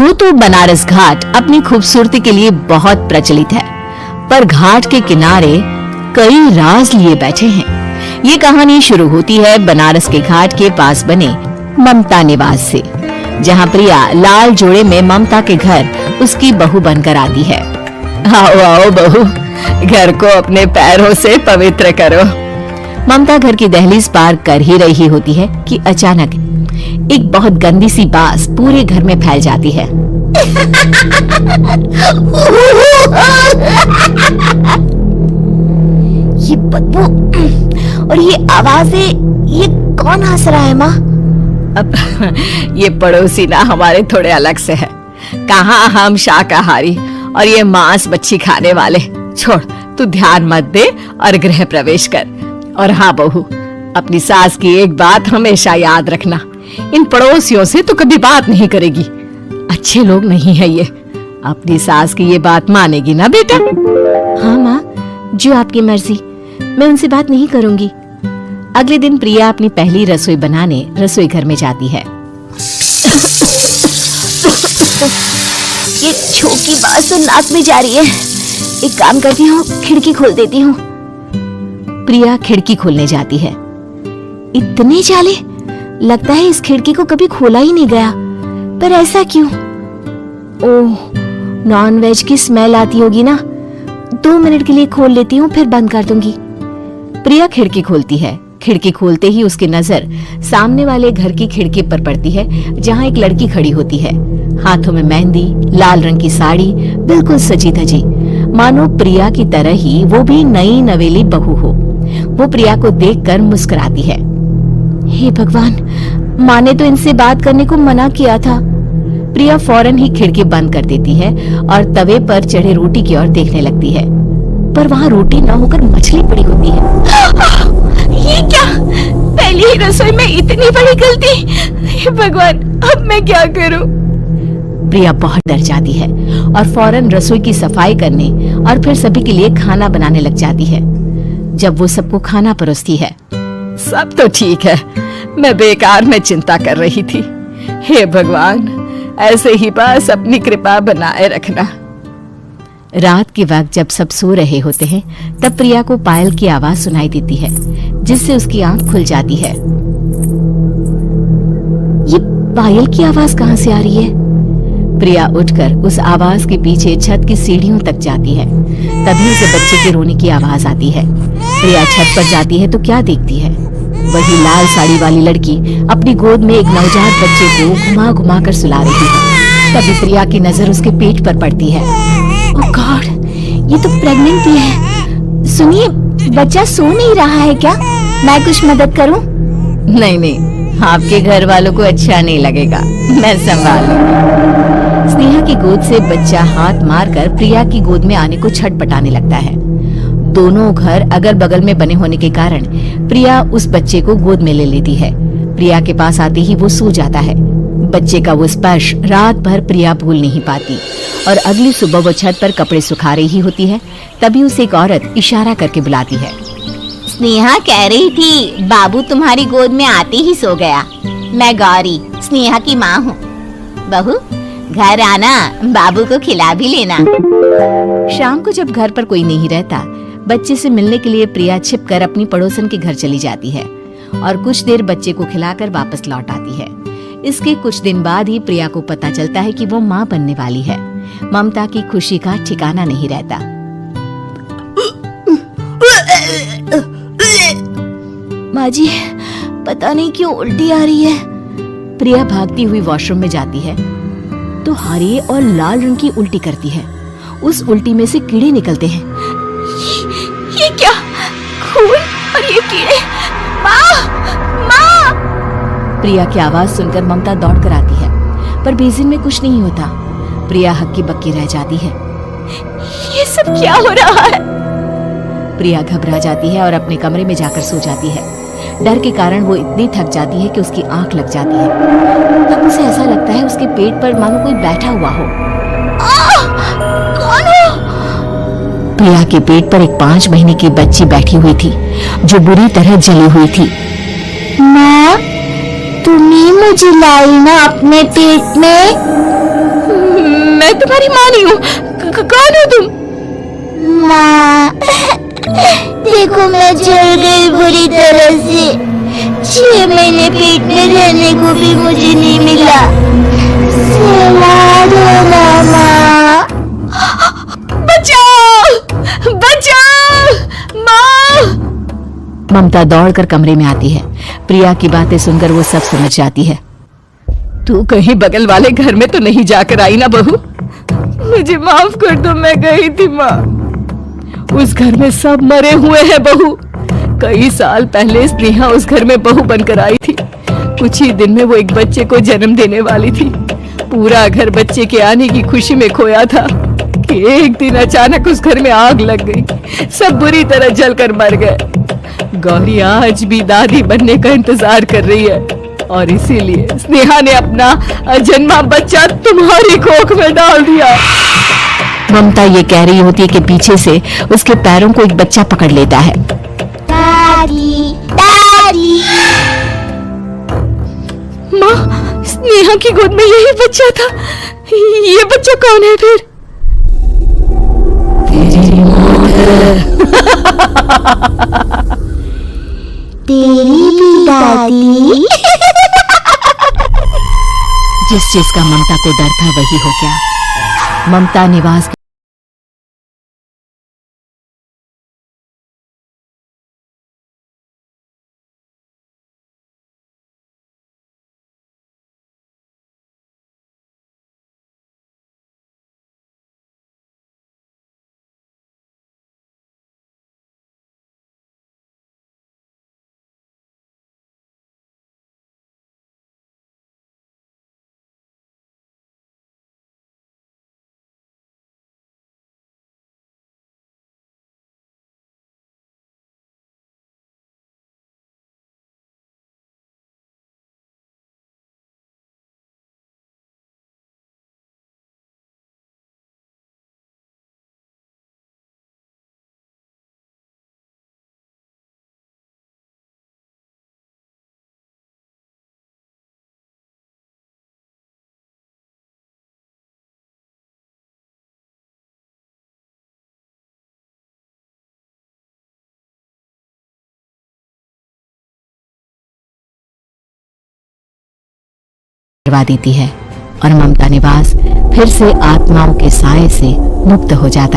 यूं तो बनारस घाट अपनी खूबसूरती के लिए बहुत प्रचलित है, पर घाट के किनारे कई राज लिए बैठे हैं। ये कहानी शुरू होती है बनारस के घाट के पास बने ममता निवास से, जहां प्रिया लाल जोड़े में ममता के घर उसकी बहू बनकर आती है। आओ आओ बहू, घर को अपने पैरों से पवित्र करो। ममता घर की दहलीज पार कर ही रही होती है कि अचानक एक बहुत गंदी सी बास पूरे घर में फैल जाती है। ये बदबू और ये आवाजें, ये कौन हंस रहा है माँ? अब ये पड़ोसी ना हमारे थोड़े अलग से है। कहाँ हम शाकाहारी और ये मांस मच्छी खाने वाले। छोड़, तू ध्यान मत दे और गृह प्रवेश कर। और हाँ बहू, अपनी सास की एक बात हमेशा याद रखना, इन पड़ोसियों से तो कभी बात नहीं करेगी। अच्छे लोग नहीं है ये। अपनी सास की ये बात मानेगी ना बेटा? हाँ माँ, जो आपकी मर्जी, मैं उनसे बात नहीं करूंगी। अगले दिन प्रिया अपनी पहली रसोई बनाने रसोई घर में जाती है। ये छोकी बात तो नाक में जा रही है। एक काम करती हूँ, खिड़की खोल देती हूँ। प्रिया खिड़की खोलने जाती है। इतने जाले, लगता है इस खिड़की को कभी खोला ही नहीं गया। पर ऐसा क्यों? ओह, नॉन वेज की स्मेल आती होगी ना। 2 मिनट के लिए खोल लेती हूँ, फिर बंद कर दूंगी। प्रिया खिड़की खोलती है। खिड़की खोलते ही उसकी नजर सामने वाले घर की खिड़की पर पड़ती है, जहाँ एक लड़की खड़ी होती है, हाथों में मेहंदी, लाल रंग की साड़ी, बिल्कुल सजी धजी, मानो प्रिया की तरह ही वो भी नई नवेली बहू हो। वो प्रिया को देखकर मुस्कुराती है। हे भगवान, माँ ने तो इनसे बात करने को मना किया था। प्रिया फौरन ही खिड़की बंद कर देती है और तवे पर चढ़े रोटी की ओर देखने लगती है, पर वहाँ रोटी न होकर मछली पड़ी होती है। ये क्या? पहली ही रसोई में इतनी बड़ी गलती! हे भगवान, अब मैं क्या करूं? प्रिया बहुत डर जाती है और फौरन रसोई की सफाई करने और फिर सभी के लिए खाना बनाने लग जाती है। जब वो सबको खाना परोसती है, सब तो ठीक है, मैं बेकार में चिंता कर रही थी। हे भगवान, ऐसे ही बस अपनी कृपा बनाए रखना। रात के वक्त जब सब सो रहे होते हैं, तब प्रिया को पायल की आवाज सुनाई देती है, जिससे उसकी आंख खुल जाती है। ये पायल की आवाज कहाँ से आ रही है? प्रिया उठकर उस आवाज के पीछे छत की सीढ़ियों तक जाती है। तभी उसे बच्चे के रोने की आवाज आती है। प्रिया छत पर जाती है तो क्या देखती है? वही लाल साड़ी वाली लड़की अपनी गोद में एक नवजात बच्चे को घुमा घुमा कर सुला रही है। तभी प्रिया की नजर उसके पेट पर पड़ती है। ओह गॉड, ये तो प्रेग्नेंट भी है। सुनिए, बच्चा सो नहीं रहा है क्या? मैं कुछ मदद करूं? नहीं नहीं, आपके घर वालों को अच्छा नहीं लगेगा, मैं संभालूंगी। स्नेहा की गोद से बच्चा हाथ मारकर प्रिया की गोद में आने को छटपटाने लगता है। दोनों घर अगल बगल में बने होने के कारण प्रिया उस बच्चे को गोद में ले लेती है। प्रिया के पास आते ही वो सो जाता है। बच्चे का वो स्पर्श रात भर प्रिया भूल नहीं पाती और अगली सुबह वो छत पर कपड़े सुखा रही होती है। तभी उसे एक औरत इशारा करके बुलाती है। स्नेहा कह रही थी बाबू तुम्हारी गोद में आते ही सो गया। मैं गौरी, स्नेहा की माँ हूँ। बहू, घर आना, बाबू को खिला भी लेना। शाम को जब घर पर कोई नहीं रहता, बच्चे से मिलने के लिए प्रिया छिपकर अपनी पड़ोसन के घर चली जाती है और कुछ देर बच्चे को खिलाकर वापस लौट आती है। इसके कुछ दिन बाद ही प्रिया को पता चलता है कि वो माँ बनने वाली है। ममता की खुशी का ठिकाना नहीं रहता। माँ जी, पता नहीं क्यों उल्टी आ रही है। प्रिया भागती हुई वॉशरूम में जाती है तो हरे और लाल रंग की उल्टी करती है। उस उल्टी में से कीड़े निकलते हैं। ये क्या? खून और ये कीड़े! माँ! माँ! प्रिया की आवाज सुनकर ममता दौड़ कर आती है, पर बेसिन में कुछ नहीं होता। प्रिया हक्की बक्की रह जाती है। ये सब क्या हो रहा है? प्रिया घबरा जाती है और अपने कमरे में जाकर सो जाती है। डर के कारण वो इतनी थक जाती है कि उसकी आंख लग जाती है। तब उसे ऐसा लगता है उसके पेट पर मानो कोई बैठा हुआ हो। कौन हो? प्रिया के पेट पर एक 5 महीने की बच्ची बैठी हुई थी, जो बुरी तरह जली हुई थी। माँ, तुम्ही मुझे लाई ना अपने पेट में? तुम्हारी माँ नहीं हूँ। कौन हो तुम? माँ, देखो मैं जल गई बुरी तरह से। 6 महीने पेट में रहने को भी मुझे नहीं मिला। सेवा दो ना माँ। बचाओ, बचाओ, माँ। ममता दौड़कर कमरे में आती है। प्रिया की बातें सुनकर वो सब समझ जाती है। तू कहीं बगल वाले घर में तो नहीं जाकर आई ना बहू? मुझे माफ कर दो, मैं गई थी माँ। उस घर में सब मरे हुए हैं बहू। कई साल पहले स्नेहा उस घर में बहू बनकर आई थी। कुछ ही दिन में वो एक बच्चे को जन्म देने वाली थी। पूरा घर बच्चे के आने की खुशी में खोया था कि एक दिन अचानक उस घर में आग लग गई। सब बुरी तरह जलकर मर गए। गौरी आज भी दादी बनने का इंतजार कर रही है और इसीलिए स्नेहा ने अपना अजन्मा बच्चा तुम्हारी कोख में डाल दिया। ममता ये कह रही होती है कि पीछे से उसके पैरों को एक बच्चा पकड़ लेता है। दादी, दादी। माँ, स्नेहा की गोद में यही बच्चा था। ये बच्चा कौन है फिर? तेरी भी दादी। जिस चीज का ममता को डर था वही हो गया। ममता निवास करवा देती है और ममता निवास फिर से आत्माओं के साए से मुक्त हो जाता है।